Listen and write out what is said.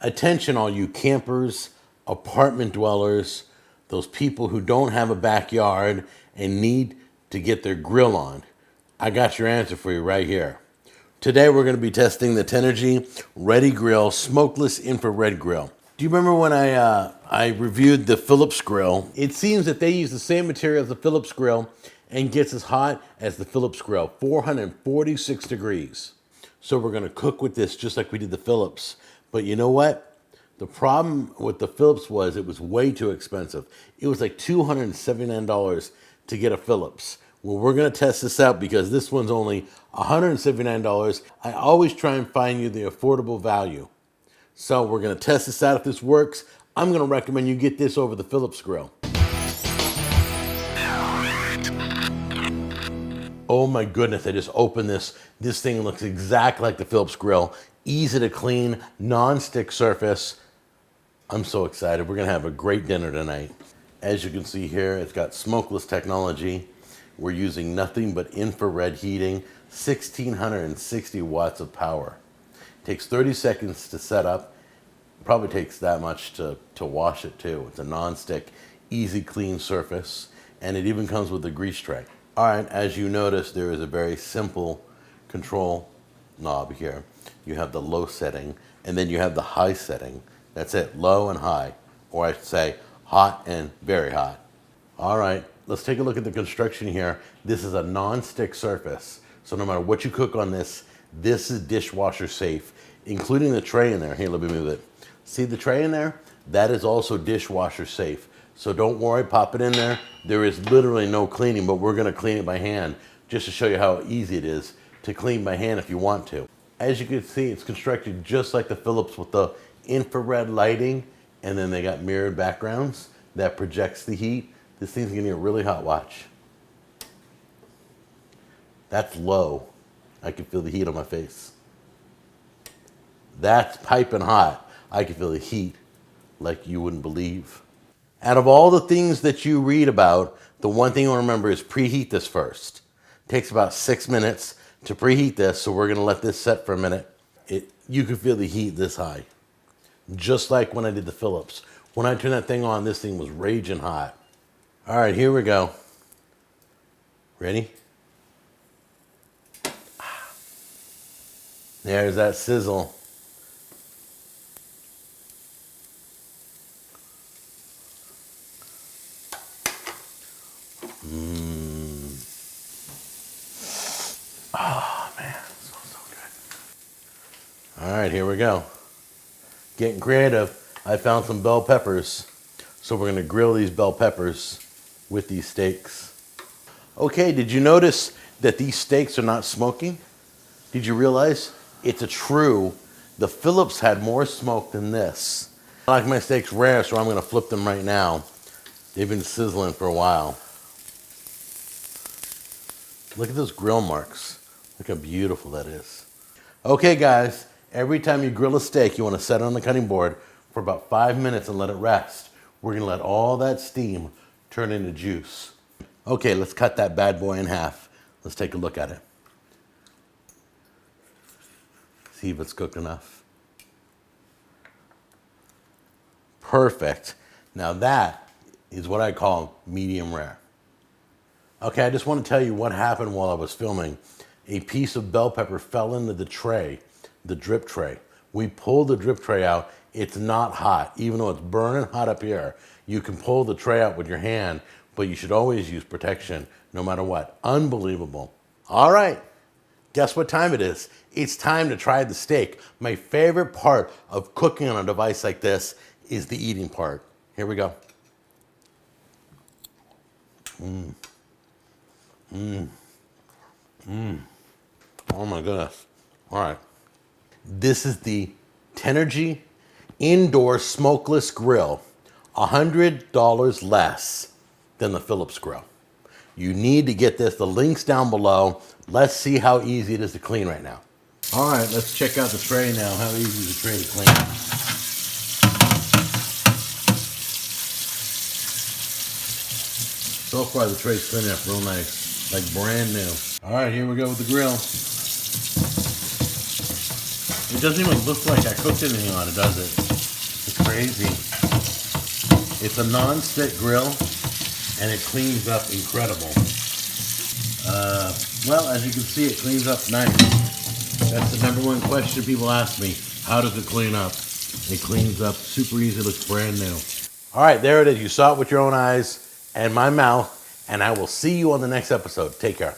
Attention all you campers, apartment dwellers, those people who don't have a backyard and need to get their grill on. I got your answer for you right here. Today we're going to be testing the Tenergy RediGrill Smokeless Infrared Grill. Do you remember when I reviewed the Phillips grill? It seems that they use the same material as the Phillips grill and gets as hot as the Phillips grill, 446 degrees. So we're going to cook with this just like we did the Phillips. But you know what? The problem with the Phillips was it was way too expensive. It was like $279 to get a Phillips. Well, we're going to test this out because this one's only $179. I always try and find you the affordable value. So we're going to test this out. If this works, I'm going to recommend you get this over the Phillips grill. Oh my goodness, I just opened this. This thing looks exactly like the Phillips grill. Easy to clean, non-stick surface. I'm so excited. We're going to have a great dinner tonight. As you can see here, it's got smokeless technology. We're using nothing but infrared heating, 1660 watts of power. Takes 30 seconds to set up. Probably takes that much to wash it too. It's a non-stick, easy clean surface, and it even comes with a grease tray. All right, as you notice, there is a very simple control knob here. You have the low setting, and then you have the high setting. That's it, low and high, or I should say hot and very hot. All right, let's take a look at the construction here. This is a non-stick surface, so no matter what you cook on this, this is dishwasher safe, including the tray in there. Here, let me move it. See the tray in there? That is also dishwasher safe. So don't worry, pop it in there. There is literally no cleaning, but we're gonna clean it by hand just to show you how easy it is to clean by hand if you want to. As you can see, it's constructed just like the Phillips with the infrared lighting, and then they got mirrored backgrounds that projects the heat. This thing's gonna get really hot, watch. That's low. I can feel the heat on my face. That's piping hot. I can feel the heat like you wouldn't believe. Out of all the things that you read about, the one thing you want to remember is preheat this first. It takes about 6 minutes to preheat this, so we're going to let this set for a minute. You can feel the heat this high, just like when I did the Phillips. When I turned that thing on, this thing was raging hot. All right, here we go. Ready? There's that sizzle. Oh man, so good. All right, here we go. Getting creative. I found some bell peppers. So we're gonna grill these bell peppers with these steaks. Okay, did you notice that these steaks are not smoking? Did you realize? It's a true, the Phillips had more smoke than this. I like my steaks rare, so I'm gonna flip them right now. They've been sizzling for a while. Look at those grill marks. Look how beautiful that is. Okay guys, every time you grill a steak, you wanna set it on the cutting board for about 5 minutes and let it rest. We're gonna let all that steam turn into juice. Okay, let's cut that bad boy in half. Let's take a look at it. See if it's cooked enough. Perfect. Now that is what I call medium rare. Okay, I just want to tell you what happened while I was filming. A piece of bell pepper fell into the tray, the drip tray. We pulled the drip tray out. It's not hot, even though it's burning hot up here. You can pull the tray out with your hand, but you should always use protection no matter what. Unbelievable. All right, guess what time it is? It's time to try the steak. My favorite part of cooking on a device like this is the eating part. Here we go. Oh my goodness. All right. This is the Tenergy Indoor Smokeless Grill. $100 less than the Phillips grill. You need to get this. The link's down below. Let's see how easy it is to clean right now. All right, let's check out the tray now. How easy is the tray to clean? So far, the tray's cleaning up real nice, like brand new. All right, here we go with the grill. It doesn't even look like I cooked anything on it, does it? crazy. It's a non-stick grill, and it cleans up incredible. Well, as you can see, it cleans up nice. That's the number one question people ask me. How does it clean up? It cleans up super easy, looks brand new. All right, there it is. You saw it with your own eyes and my mouth, and I will see you on the next episode. Take care.